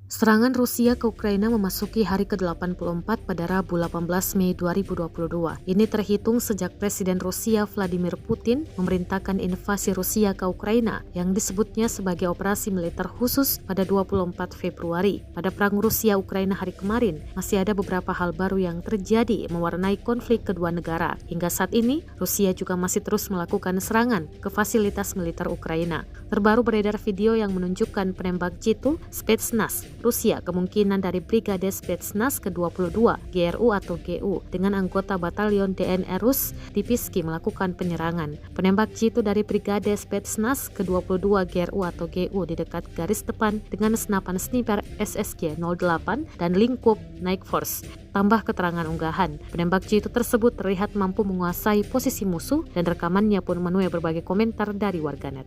Serangan Rusia ke Ukraina memasuki hari ke-84 pada Rabu 18 Mei 2022. Ini terhitung sejak Presiden Rusia Vladimir Putin memerintahkan invasi Rusia ke Ukraina yang disebutnya sebagai operasi militer khusus pada 24 Februari. Pada perang Rusia-Ukraina hari kemarin, masih ada beberapa hal baru yang terjadi mewarnai konflik kedua negara. Hingga saat ini, Rusia juga masih terus melakukan serangan ke fasilitas militer Ukraina. Terbaru beredar video yang menunjukkan penembak jitu Spetsnaz Rusia kemungkinan dari Brigade Spetsnaz ke-22 GRU atau GU dengan anggota batalion DNR Rus di Piski melakukan penyerangan. Penembak jitu dari Brigade Spetsnaz ke-22 GRU atau GU di dekat garis depan dengan senapan sniper SSG-08 dan lingkup Night Force. Tambah keterangan unggahan, penembak jitu tersebut terlihat mampu menguasai posisi musuh dan rekamannya pun menuai berbagai komentar dari warganet.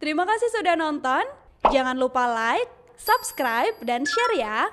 Terima kasih sudah nonton. Jangan lupa like, subscribe, dan share ya.